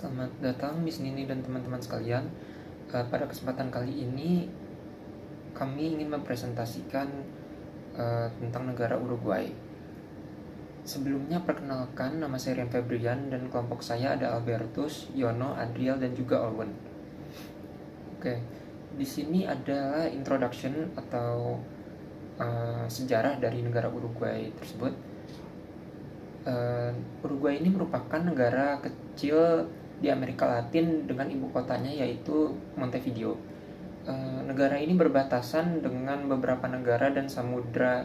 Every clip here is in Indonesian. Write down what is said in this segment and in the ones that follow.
Selamat datang Miss Nini dan teman-teman sekalian. Pada kesempatan kali ini kami ingin mempresentasikan tentang negara Uruguay. Sebelumnya perkenalkan, nama saya Rian Febrian dan kelompok saya ada Albertus, Yono, Adriel dan juga Owen. Oke, di sini adalah introduction atau sejarah dari negara Uruguay tersebut. Uruguay ini merupakan negara kecil di Amerika Latin dengan ibu kotanya yaitu Montevideo. Negara ini berbatasan dengan beberapa negara dan samudra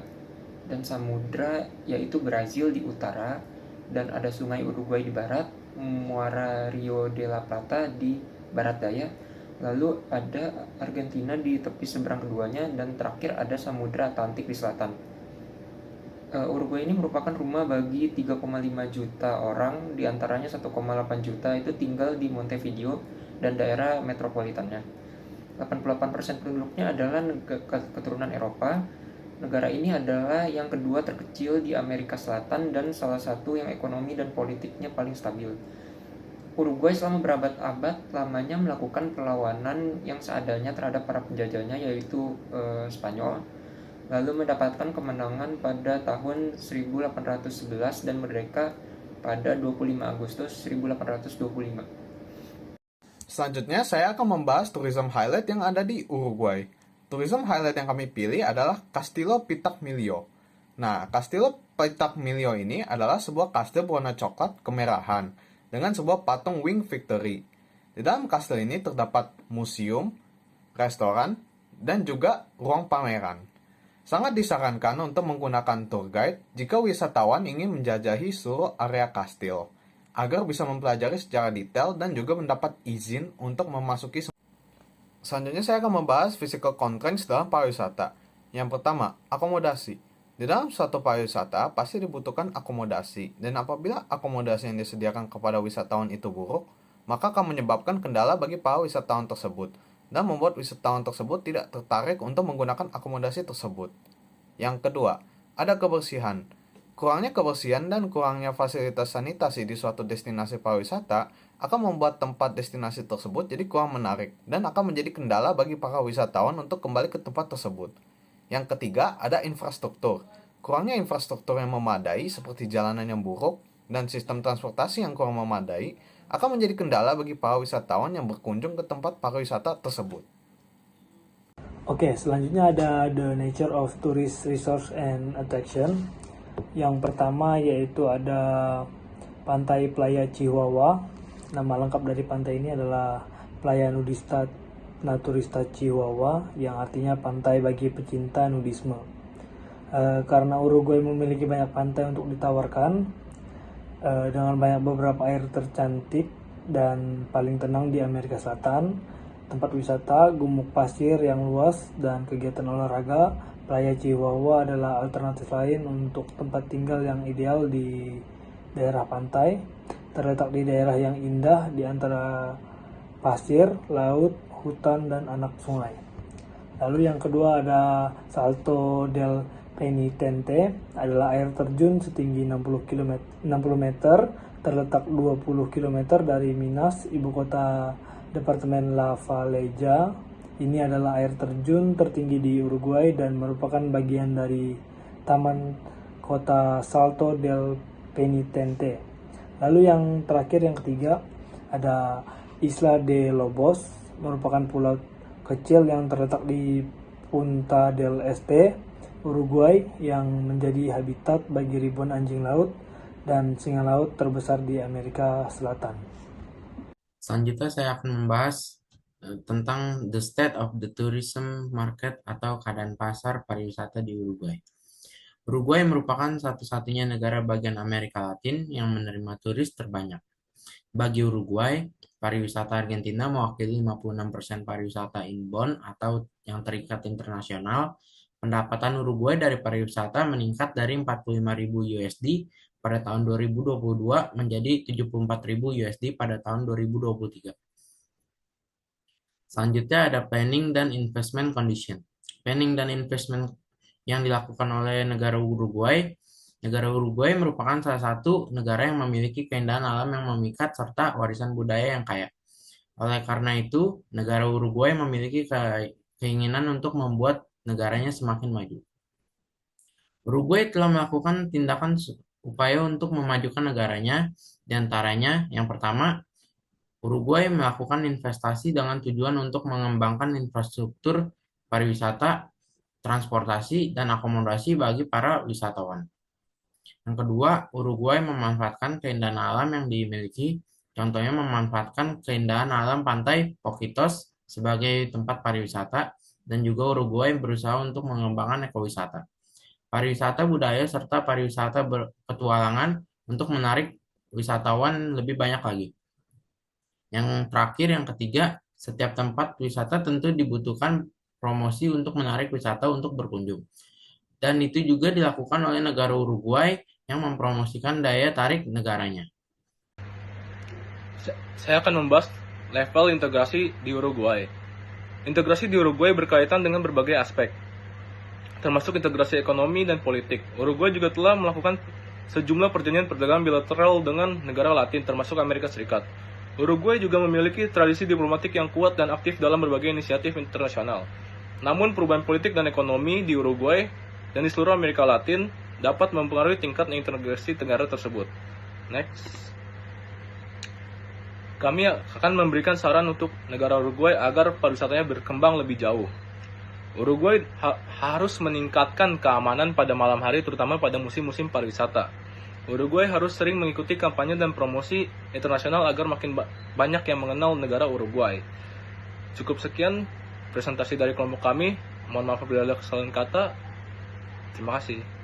yaitu Brazil di utara, dan ada sungai Uruguay di barat, muara Rio de la Plata di barat daya, lalu ada Argentina di tepi seberang keduanya, dan terakhir ada Samudra Atlantik di selatan. Uruguay ini merupakan rumah bagi 3,5 juta orang, diantaranya 1,8 juta itu tinggal di Montevideo dan daerah metropolitannya. 88% penduduknya adalah keturunan Eropa. Negara ini adalah yang kedua terkecil di Amerika Selatan dan salah satu yang ekonomi dan politiknya paling stabil. Uruguay selama berabad-abad lamanya melakukan perlawanan yang seadanya terhadap para penjajahnya yaitu Spanyol, lalu mendapatkan kemenangan pada tahun 1811 dan merdeka pada 25 Agustus 1825. Selanjutnya, saya akan membahas tourism highlight yang ada di Uruguay. Tourism highlight yang kami pilih adalah Castillo Pitacmilio. Nah, Castillo Pitacmilio ini adalah sebuah kastil berwarna coklat kemerahan dengan sebuah patung Wing Victory. Di dalam kastil ini terdapat museum, restoran, dan juga ruang pameran. Sangat disarankan untuk menggunakan tour guide jika wisatawan ingin menjajahi seluruh area kastil, agar bisa mempelajari secara detail dan juga mendapat izin untuk memasuki. Selanjutnya saya akan membahas physical constraints dalam pariwisata. Yang pertama, akomodasi. Di dalam suatu pariwisata pasti dibutuhkan akomodasi, dan apabila akomodasi yang disediakan kepada wisatawan itu buruk, maka akan menyebabkan kendala bagi para wisatawan tersebut, dan membuat wisatawan tersebut tidak tertarik untuk menggunakan akomodasi tersebut. Yang kedua, ada kebersihan. Kurangnya kebersihan dan kurangnya fasilitas sanitasi di suatu destinasi pariwisata akan membuat tempat destinasi tersebut jadi kurang menarik dan akan menjadi kendala bagi para wisatawan untuk kembali ke tempat tersebut. Yang ketiga, ada infrastruktur. Kurangnya infrastruktur yang memadai seperti jalanan yang buruk dan sistem transportasi yang kurang memadai akan menjadi kendala bagi para wisatawan yang berkunjung ke tempat pariwisata tersebut. Oke, selanjutnya ada the nature of tourist resource and attraction. Yang pertama yaitu ada Pantai Playa Chihuahua. Nama lengkap dari pantai ini adalah Playa Nudista Naturista Chihuahua, yang artinya pantai bagi pecinta nudisme. Karena Uruguay memiliki banyak pantai untuk ditawarkan, dengan banyak beberapa air tercantik dan paling tenang di Amerika Selatan, tempat wisata, gumuk pasir yang luas, dan kegiatan olahraga, Playa Chihuahua adalah alternatif lain untuk tempat tinggal yang ideal di daerah pantai. Terletak di daerah yang indah di antara pasir, laut, hutan, dan anak sungai. Lalu yang kedua ada Salto del Penitente, adalah air terjun setinggi 60 meter, terletak 20 km dari Minas, ibu kota Departemen La Valleja. Ini adalah air terjun tertinggi di Uruguay dan merupakan bagian dari Taman Kota Salto del Penitente. Lalu yang terakhir, yang ketiga, ada Isla de Lobos, merupakan pulau kecil yang terletak di Punta del Este, Uruguay, yang menjadi habitat bagi ribuan anjing laut dan singa laut terbesar di Amerika Selatan. Selanjutnya saya akan membahas tentang the state of the tourism market atau keadaan pasar pariwisata di Uruguay. Uruguay merupakan satu-satunya negara bagian Amerika Latin yang menerima turis terbanyak. Bagi Uruguay, pariwisata Argentina mewakili 56% pariwisata inbound atau yang terikat internasional. Pendapatan Uruguay dari pariwisata meningkat dari 45.000 USD pada tahun 2022 menjadi 74.000 USD pada tahun 2023. Selanjutnya ada planning dan investment condition. Planning dan investment yang dilakukan oleh negara Uruguay Negara Uruguay merupakan salah satu negara yang memiliki keindahan alam yang memikat serta warisan budaya yang kaya. Oleh karena itu, negara Uruguay memiliki keinginan untuk membuat negaranya semakin maju. Uruguay telah melakukan tindakan upaya untuk memajukan negaranya, di antaranya yang pertama, Uruguay melakukan investasi dengan tujuan untuk mengembangkan infrastruktur pariwisata, transportasi, dan akomodasi bagi para wisatawan. Yang kedua, Uruguay memanfaatkan keindahan alam yang dimiliki, contohnya memanfaatkan keindahan alam pantai Poquitos sebagai tempat pariwisata, dan juga Uruguay berusaha untuk mengembangkan ekowisata, pariwisata budaya, serta pariwisata berpetualangan untuk menarik wisatawan lebih banyak lagi. Yang terakhir, yang ketiga, setiap tempat wisata tentu dibutuhkan promosi untuk menarik wisata untuk berkunjung. Dan itu juga dilakukan oleh negara Uruguay yang mempromosikan daya tarik negaranya. Saya akan membahas level integrasi di Uruguay. Integrasi di Uruguay berkaitan dengan berbagai aspek, termasuk integrasi ekonomi dan politik. Uruguay juga telah melakukan sejumlah perjanjian perdagangan bilateral dengan negara Latin, termasuk Amerika Serikat. Uruguay juga memiliki tradisi diplomatik yang kuat dan aktif dalam berbagai inisiatif internasional. Namun, perubahan politik dan ekonomi di Uruguay dan di seluruh Amerika Latin dapat mempengaruhi tingkat integrasi negara tersebut. Next. Kami akan memberikan saran untuk negara Uruguay agar pariwisatanya berkembang lebih jauh. Uruguay harus meningkatkan keamanan pada malam hari, terutama pada musim-musim pariwisata. Uruguay harus sering mengikuti kampanye dan promosi internasional agar makin banyak yang mengenal negara Uruguay. Cukup sekian presentasi dari kelompok kami. Mohon maaf apabila ada kesalahan kata. Terima kasih.